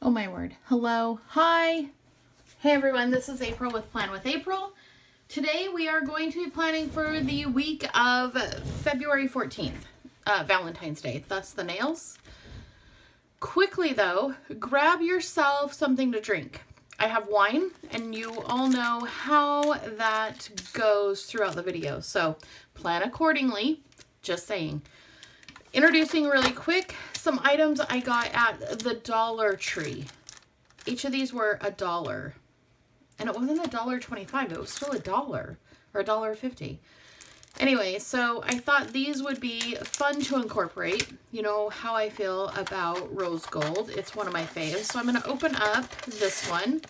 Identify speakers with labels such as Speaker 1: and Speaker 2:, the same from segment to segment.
Speaker 1: Oh my word. Hello. Hi. Hey everyone, this is April with Plan with April. Today we are going to be planning for the week of February 14th, Valentine's Day, thus the nails. Quickly though, grab yourself something to drink. I have wine and you all know how that goes throughout the video, so plan accordingly, just saying. Introducing really quick some items I got at the Dollar Tree. Each of these were $1. And it wasn't $1.25, it was still $1 or $1.50. Anyway, so I thought these would be fun to incorporate. You know how I feel about rose gold. It's one of my faves. So I'm going to open up this one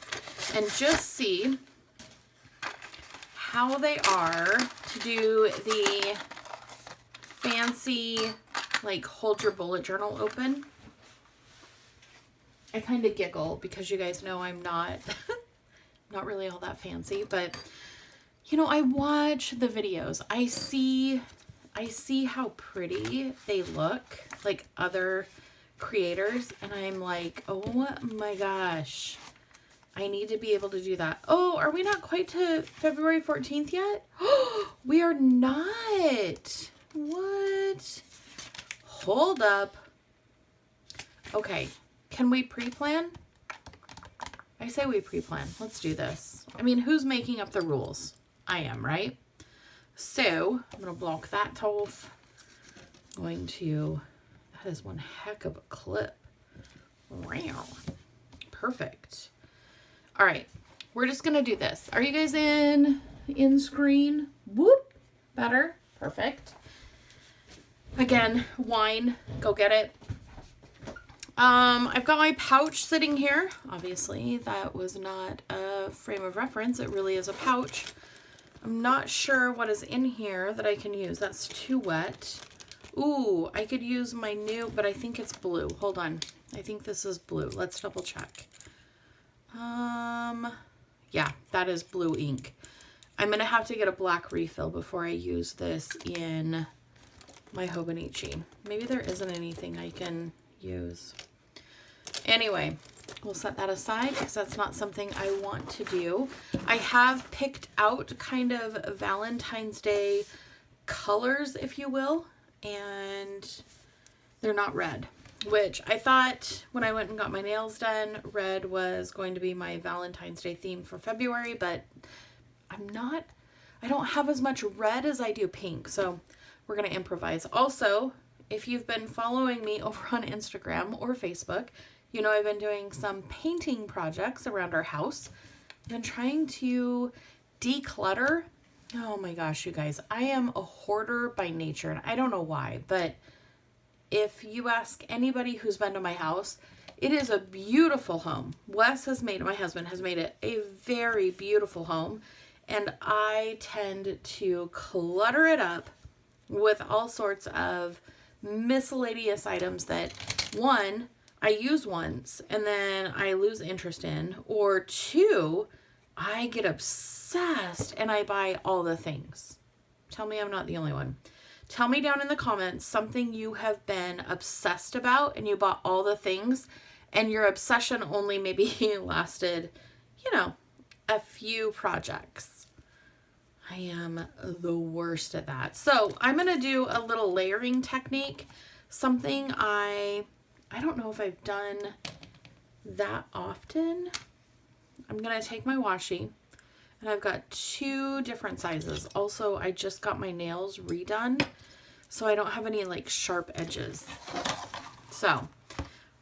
Speaker 1: and just see how they are to do the fancy, like, hold your bullet journal open. I kind of giggle because you guys know I'm not not really all that fancy, but you know, I watch the videos. I see how pretty they look, like other creators, and I'm like, oh my gosh, I need to be able to do that. Oh, are we not quite to February 14th yet? Oh, we are not. What? Hold up. Okay, can we pre-plan? I say we pre-plan. Let's do this. I mean, who's making up the rules? I am, right? So, I'm going to block that off. I'm going to, that is one heck of a clip. Wow. Perfect. All right, we're just going to do this. Are you guys in screen? Whoop. Better. Perfect. Again, wine. Go get it. I've got my pouch sitting here. Obviously, that was not a frame of reference. It really is a pouch. I'm not sure what is in here that I can use. That's too wet. Ooh, I could use my new, but I think it's blue. Hold on. I think this is blue. Let's double check. Yeah, that is blue ink. I'm going to have to get a black refill before I use this in my Hobonichi. Maybe there isn't anything I can use. Anyway, we'll set that aside because that's not something I want to do. I have picked out kind of Valentine's Day colors, if you will, and they're not red, which I thought when I went and got my nails done, red was going to be my Valentine's Day theme for February, but I don't have as much red as I do pink, so we're going to improvise. Also, if you've been following me over on Instagram or Facebook, you know I've been doing some painting projects around our house. I've been trying to declutter. Oh my gosh, you guys, I am a hoarder by nature, and I don't know why, but if you ask anybody who's been to my house, it is a beautiful home. Wes has made it, my husband has made it a very beautiful home, and I tend to clutter it up with all sorts of miscellaneous items that, one, I use once and then I lose interest in, or two, I get obsessed and I buy all the things. Tell me I'm not the only one. Tell me down in the comments something you have been obsessed about and you bought all the things and your obsession only maybe lasted, you know, a few projects. I am the worst at that. So I'm going to do a little layering technique. Something I don't know if I've done that often. I'm going to take my washi, and I've got two different sizes. Also, I just got my nails redone, so I don't have any like sharp edges. So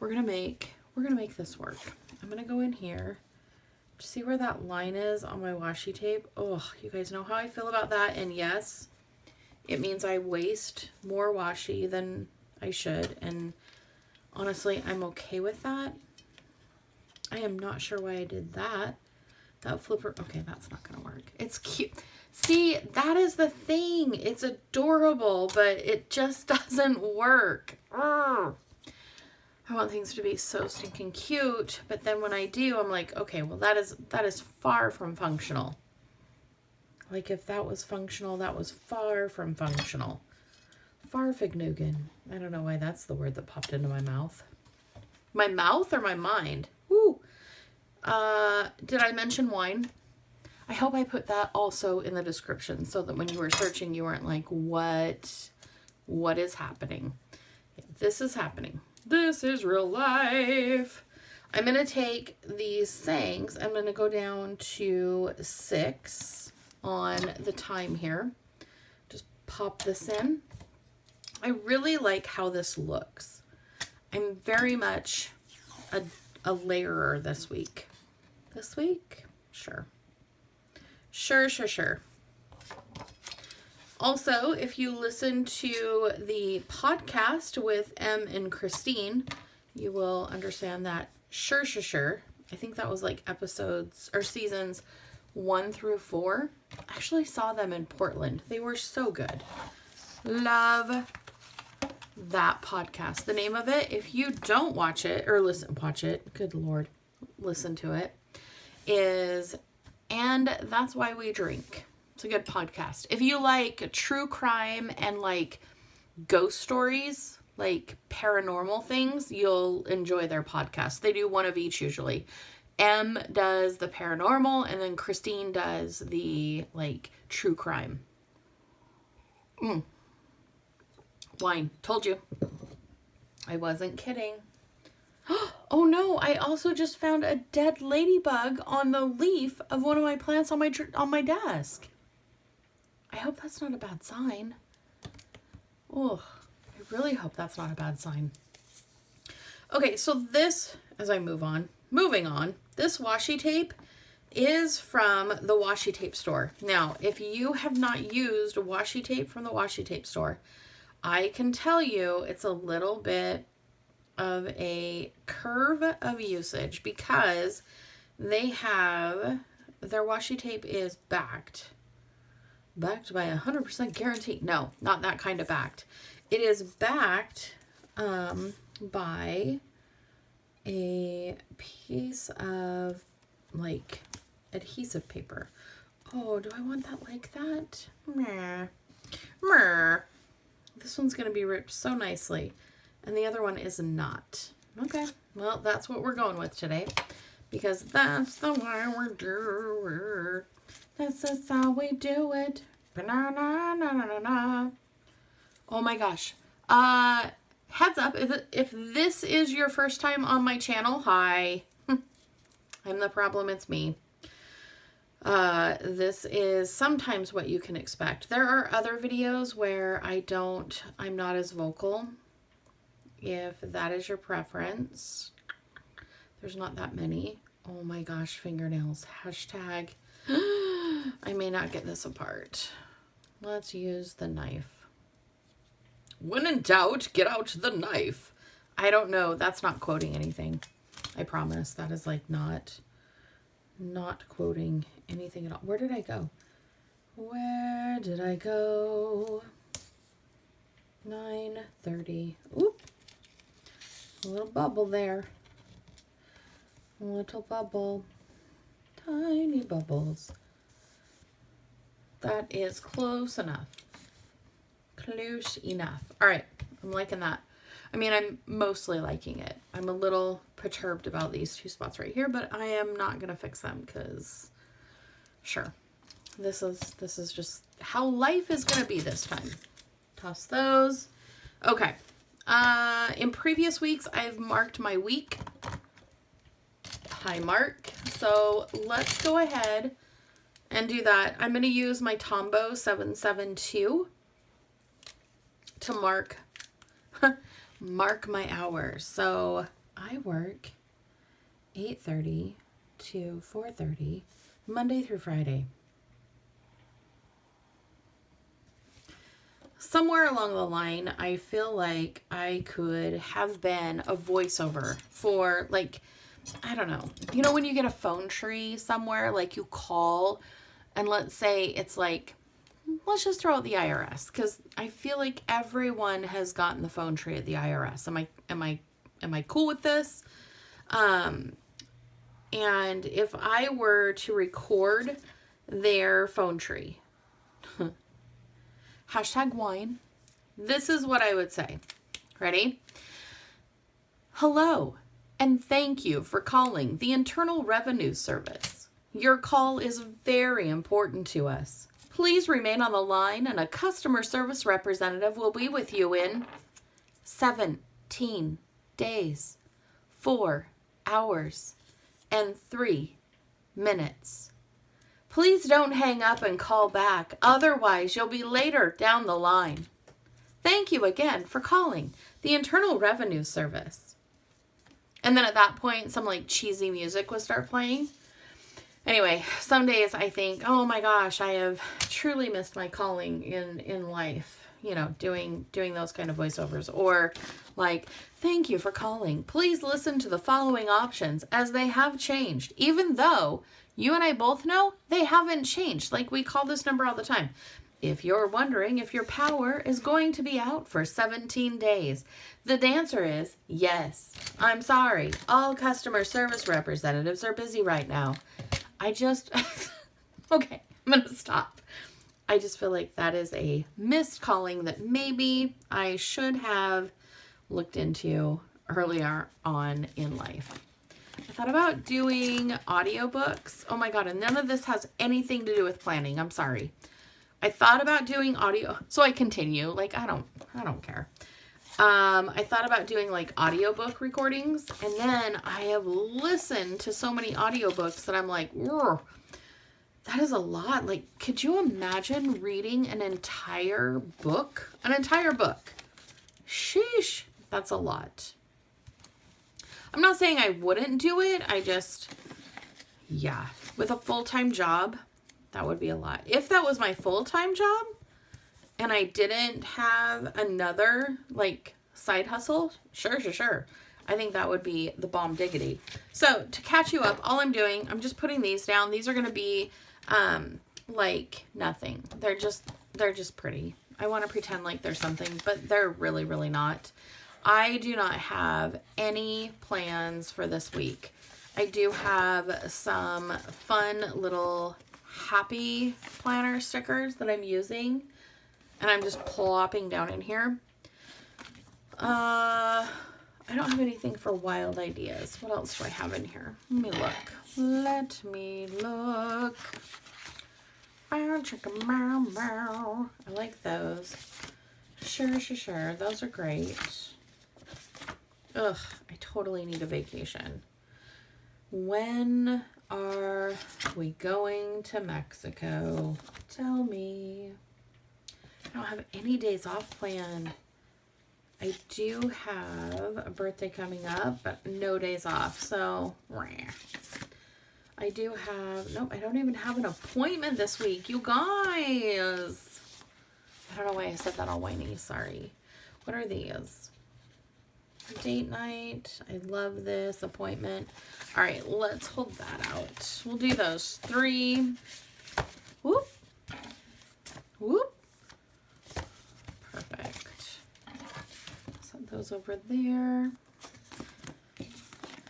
Speaker 1: we're going to make this work. I'm going to go in here. See where that line is on my washi tape? Oh, you guys know how I feel about that. And yes, it means I waste more washi than I should. And honestly, I'm okay with that. I am not sure why I did that. That flipper, okay, that's not gonna work. It's cute. See, that is the thing. It's adorable, but it just doesn't work. Urgh. I want things to be so stinking cute, but then when I do, I'm like, okay, well, that is far from functional. Like, if that was functional, that was far from functional. Farfignugan. I don't know why that's the word that popped into my mouth. My mouth or my mind? Did I mention wine? I hope I put that also in the description so that when you were searching, you weren't like, what is happening? This is happening. This is real life. I'm going to take these sayings. I'm going to go down to 6 on the time here. Just pop this in. I really like how this looks. I'm very much a layerer this week. This week? Sure. Sure. Also, if you listen to the podcast with Em and Christine, you will understand that sure. I think that was like episodes or seasons 1 through 4. I actually saw them in Portland. They were so good. Love that podcast. The name of it, if you don't watch it or watch it, good Lord, listen to it, is And That's Why We Drink. It's a good podcast. If you like true crime and like ghost stories, like paranormal things, you'll enjoy their podcast. They do one of each usually. Em does the paranormal and then Christine does the like true crime. Wine. Told you. I wasn't kidding. Oh no, I also just found a dead ladybug on the leaf of one of my plants on my desk. I hope that's not a bad sign. Oh, I really hope that's not a bad sign. Okay, so this, as I moving on, this washi tape is from the washi tape store. Now, if you have not used washi tape from the washi tape store, I can tell you it's a little bit of a curve of usage because they have, their washi tape is backed by 100% guarantee. No, not that kind of backed. It is backed by a piece of like adhesive paper. Oh, do I want that like that? Meh. This one's going to be ripped so nicely. And the other one is not. Okay, well, that's what we're going with today. Because that's the way we do it. This is how we do it. Ba-na-na-na-na-na-na. Oh my gosh. Heads up, if this is your first time on my channel, hi. I'm the problem, it's me. This is sometimes what you can expect. There are other videos where I'm not as vocal. If that is your preference, there's not that many. Oh my gosh, fingernails. Hashtag, I may not get this apart. Let's use the knife. When in doubt, get out the knife. I don't know. That's not quoting anything. I promise. That is like not quoting anything at all. Where did I go? Where did I go? 9:30. Oop. A little bubble there. A little bubble. Tiny bubbles. That is close enough. Close enough. All right. I'm liking that. I mean, I'm mostly liking it. I'm a little perturbed about these 2 spots right here, but I am not going to fix them because, sure. This is just how life is going to be this time. Toss those. Okay. In previous weeks, I've marked my week. Hi, Mark. So let's go ahead and do that. I'm going to use my Tombow 772 to mark my hours. So I work 8:30 to 4:30, Monday through Friday. Somewhere along the line, I feel like I could have been a voiceover for, like, I don't know. You know when you get a phone tree somewhere, like you call, and let's say it's like, let's just throw out the IRS, because I feel like everyone has gotten the phone tree at the IRS. Am I cool with this? And if I were to record their phone tree, hashtag wine, this is what I would say. Ready? Hello, and thank you for calling the Internal Revenue Service. Your call is very important to us. Please remain on the line and a customer service representative will be with you in 17 days, 4 hours, and 3 minutes. Please don't hang up and call back, otherwise you'll be later down the line. Thank you again for calling the Internal Revenue Service. And then at that point, some like cheesy music would start playing. Anyway, some days I think, oh my gosh, I have truly missed my calling in life. You know, doing those kind of voiceovers. Or like, thank you for calling. Please listen to the following options as they have changed. Even though you and I both know they haven't changed. Like we call this number all the time. If you're wondering if your power is going to be out for 17 days, the answer is yes. I'm sorry. All customer service representatives are busy right now. Okay, I'm going to stop. I just feel like that is a missed calling that maybe I should have looked into earlier on in life. I thought about doing audiobooks. Oh my God, and none of this has anything to do with planning. I'm sorry. I thought about doing audio, so I continue. Like, I don't care. I thought about doing like audiobook recordings, and then I have listened to so many audiobooks that I'm like, whoa, that is a lot. Like, could you imagine reading an entire book? An entire book. Sheesh, that's a lot. I'm not saying I wouldn't do it. Yeah, with a full-time job, that would be a lot. If that was my full-time job and I didn't have another like side hustle, sure. I think that would be the bomb diggity. So to catch you up, all I'm doing, I'm just putting these down. These are going to be like nothing. They're just pretty. I want to pretend like there's something, but they're really, really not. I do not have any plans for this week. I do have some fun little happy planner stickers that I'm using, and I'm just plopping down in here. I don't have anything for wild ideas. What else do I have in here? Let me look. I like those. Sure. Those are great. Ugh, I totally need a vacation. When are we going to Mexico? Tell me. I don't have any days off planned. I do have a birthday coming up, but no days off. So, I do have, nope, I don't even have an appointment this week. You guys. I don't know why I said that all whiny. Sorry. What are these? Date night. I love this appointment. All right, let's hold that out. We'll do those 3. Whoop. Perfect. Set those over there.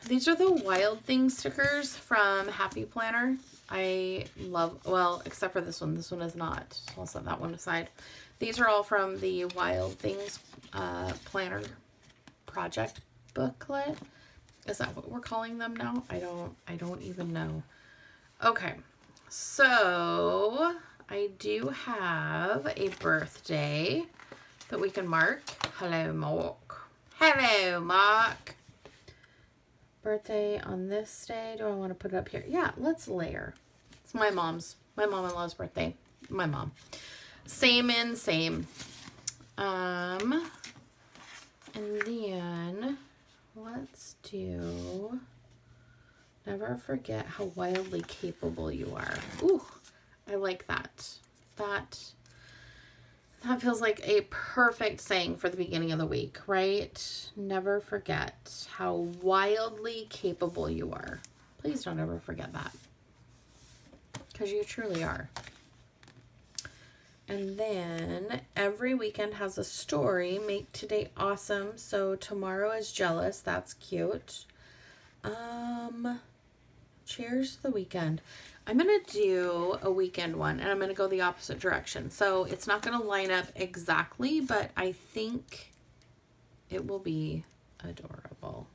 Speaker 1: These are the Wild Things stickers from Happy Planner. I love, well, except for this one. This one is not. So I'll set that one aside. These are all from the Wild Things planner project booklet. Is that what we're calling them now? I don't even know. Okay, so I do have a birthday that we can mark. Hello, Mark. Birthday on this day. Do I want to put it up here? Yeah, let's layer. It's my mom-in-law's birthday. My mom. Same in same. And then let's do never forget how wildly capable you are. Ooh, I like that. That feels like a perfect saying for the beginning of the week, right? Never forget how wildly capable you are. Please don't ever forget that. Because you truly are. And then every weekend has a story. Make today awesome. So tomorrow is jealous. That's cute. Cheers to the weekend. I'm going to do a weekend one, and I'm going to go the opposite direction. So it's not going to line up exactly, but I think it will be adorable.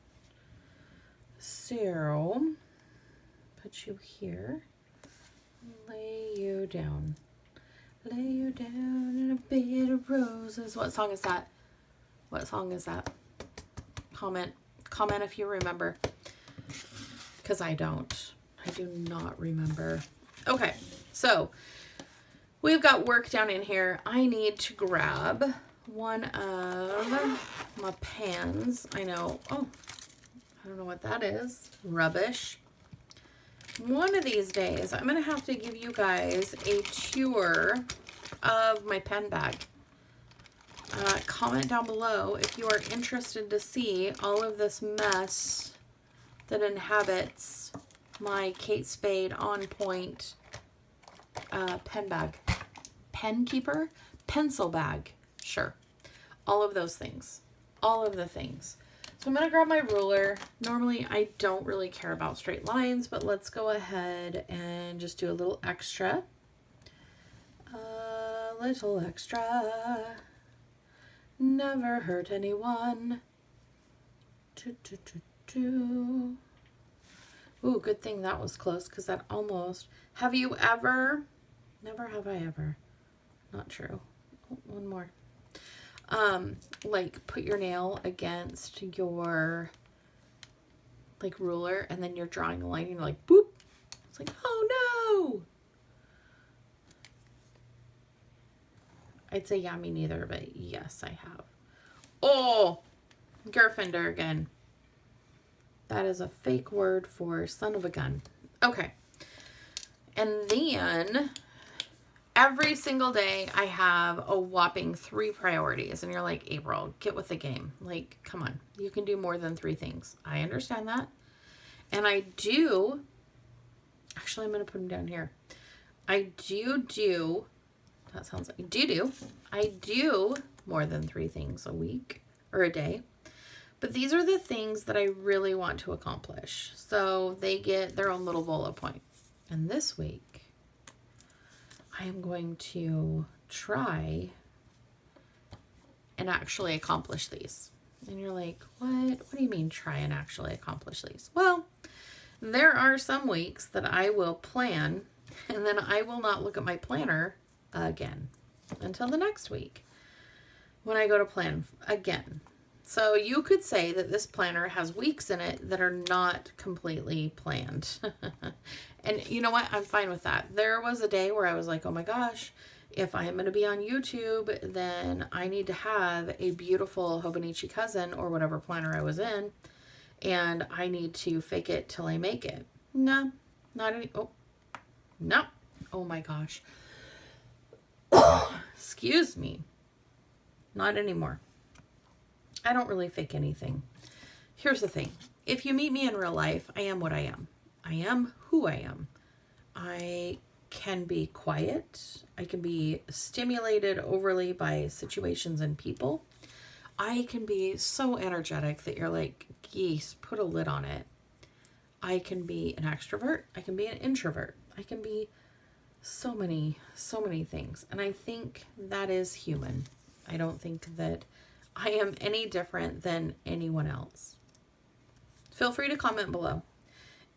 Speaker 1: So, put you here. Lay you down. Lay you down in a bed of roses. What song is that? What song is that? Comment if you remember. Because I don't. I do not remember. Okay, so we've got work down in here. I need to grab one of my pans. I know. Oh, I don't know what that is. Rubbish. One of these days, I'm going to have to give you guys a tour of my pen bag. Comment down below if you are interested to see all of this mess that inhabits my Kate Spade On Point pen bag. Pen keeper? Pencil bag. Sure. All of those things. All of the things. So I'm going to grab my ruler. Normally, I don't really care about straight lines, but let's go ahead and just do a little extra. A little extra. Never hurt anyone. Ooh, good thing that was close because that almost... Have you ever... Never have I ever. Not true. Oh, one more. Like put your nail against your like ruler and then you're drawing a line and you're like boop. It's like, oh no. I'd say yeah, me neither, but yes, I have. Oh, Gerfender again. That is a fake word for son of a gun. Okay. And then every single day I have a whopping 3 priorities. And you're like, April, get with the game. Like, come on. You can do more than 3 things. I understand that. And I do. Actually, I'm going to put them down here. I do. That sounds like I do more than 3 things a week or a day. But these are the things that I really want to accomplish. So they get their own little bullet point. And this week, I am going to try and actually accomplish these. And you're like, what? What do you mean try and actually accomplish these? Well, there are some weeks that I will plan and then I will not look at my planner again until the next week when I go to plan again. So you could say that this planner has weeks in it that are not completely planned. And you know what? I'm fine with that. There was a day where I was like, oh my gosh, if I am going to be on YouTube, then I need to have a beautiful Hobonichi Cousin or whatever planner I was in. And I need to fake it till I make it. No, not any. Oh, no. Oh my gosh. Excuse me. Not anymore. I don't really fake anything. Here's the thing. If you meet me in real life, I am what I am. I am who I am. I can be quiet. I can be stimulated overly by situations and people. I can be so energetic that you're like, geese, put a lid on it. I can be an extrovert. I can be an introvert. I can be so many things. And I think that is human. I don't think that I am any different than anyone else. Feel free to comment below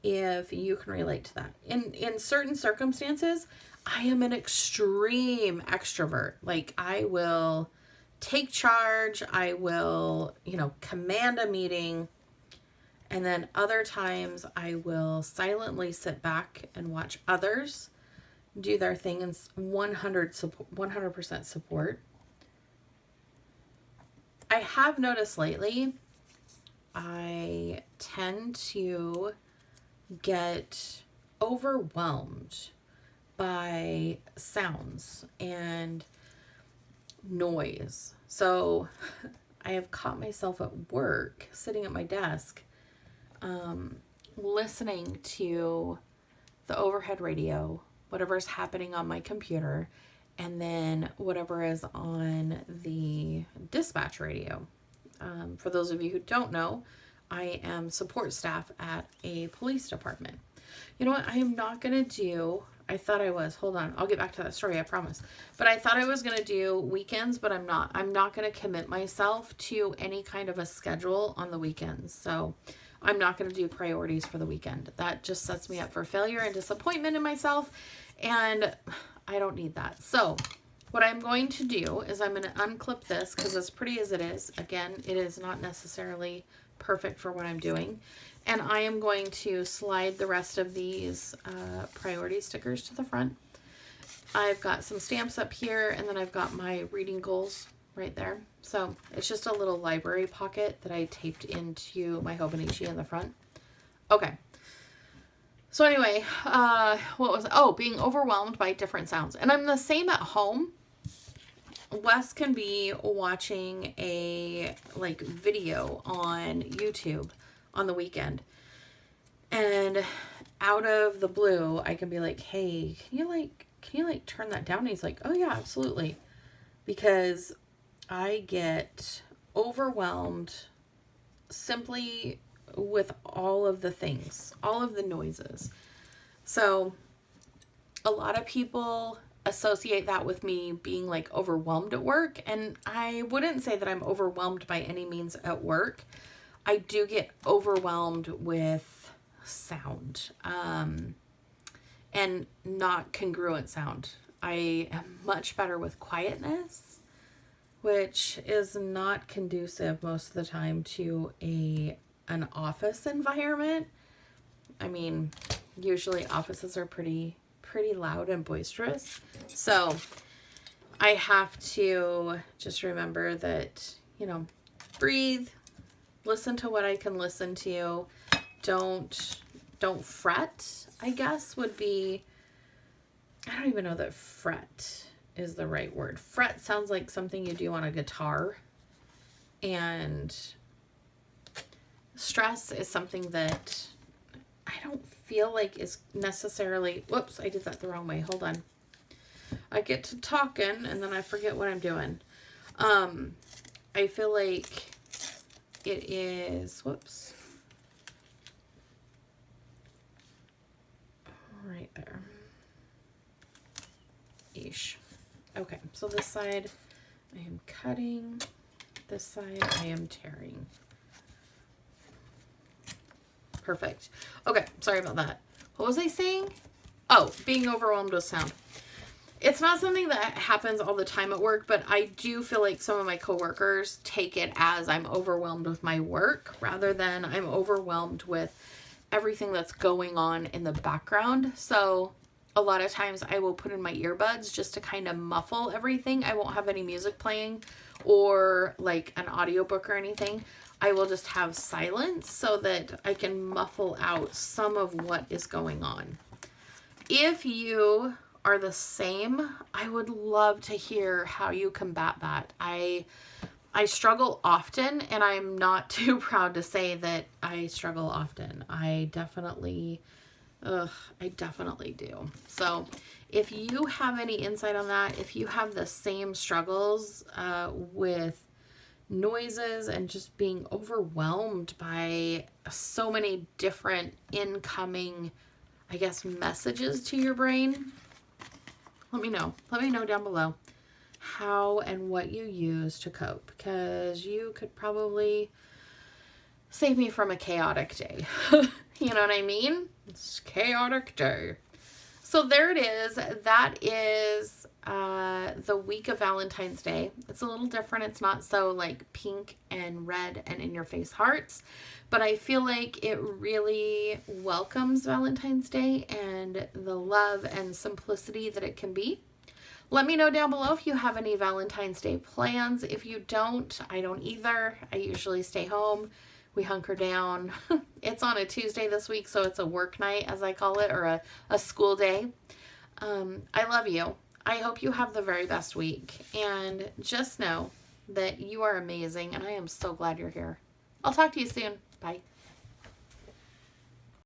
Speaker 1: if you can relate to that. In certain circumstances, I am an extreme extrovert. Like I will take charge. I will, command a meeting. And then other times I will silently sit back and watch others do their thing and 100% support. I have noticed lately, I tend to get overwhelmed by sounds and noise. So I have caught myself at work, sitting at my desk, listening to the overhead radio, whatever's happening on my computer, and then whatever is on the dispatch radio. For those of you who don't know, I am support staff at a police department. You know what? I am not going to do, I thought I was, hold on, I'll get back to that story, I promise. But I thought I was going to do weekends, but I'm not. I'm not going to commit myself to any kind of a schedule on the weekends. So I'm not going to do priorities for the weekend. That just sets me up for failure and disappointment in myself, and I don't need that. So what I'm going to do is I'm going to unclip this, because as pretty as it is, again, it is not necessarily perfect for what I'm doing. And I am going to slide the rest of these priority stickers to the front. I've got some stamps up here, and then I've got my reading goals right there. So it's just a little library pocket that I taped into my Hobonichi in the front. Okay. So anyway, being overwhelmed by different sounds. And I'm the same at home. Wes can be watching a video on YouTube on the weekend, and out of the blue I can be like, hey, can you turn that down? And he's like, oh yeah, absolutely. Because I get overwhelmed simply with all of the things, all of the noises. So a lot of people associate that with me being overwhelmed at work, and I wouldn't say that I'm overwhelmed by any means at work. I do get overwhelmed with sound, and not congruent sound. I am much better with quietness, which is not conducive most of the time to an office environment. I mean, usually offices are pretty loud and boisterous. So I have to just remember that, breathe, listen to what I can listen to. Don't fret, I guess would be, I don't even know that fret is the right word. Fret sounds like something you do on a guitar, and stress is something that I don't feel like is necessarily, whoops, I did that the wrong way. Hold on. I get to talking and then I forget what I'm doing. I feel like it is, whoops. Right there. Eesh. Okay, so this side I am cutting. This side I am tearing. Perfect. Okay, sorry about that. What was I saying? Oh, being overwhelmed with sound. It's not something that happens all the time at work, but I do feel like some of my coworkers take it as I'm overwhelmed with my work rather than I'm overwhelmed with everything that's going on in the background. So a lot of times I will put in my earbuds just to kind of muffle everything. I won't have any music playing or an audiobook or anything. I will just have silence so that I can muffle out some of what is going on. If you are the same, I would love to hear how you combat that. I struggle often, and I'm not too proud to say that I struggle often. I definitely do. So if you have any insight on that, if you have the same struggles with noises and just being overwhelmed by so many different incoming, I guess, messages to your brain, let me know. Let me know down below how and what you use to cope, because you could probably save me from a chaotic day. You know what I mean? It's a chaotic day. So there it is. That is the week of Valentine's Day. It's a little different. It's not so pink and red and in your face hearts, but I feel like it really welcomes Valentine's Day and the love and simplicity that it can be. Let me know down below if you have any Valentine's Day plans. If you don't, I don't either. I usually stay home. We hunker down. It's on a Tuesday this week, so it's a work night, as I call it, or a school day. I love you. I hope you have the very best week. And just know that you are amazing, and I am so glad you're here. I'll talk to you soon. Bye.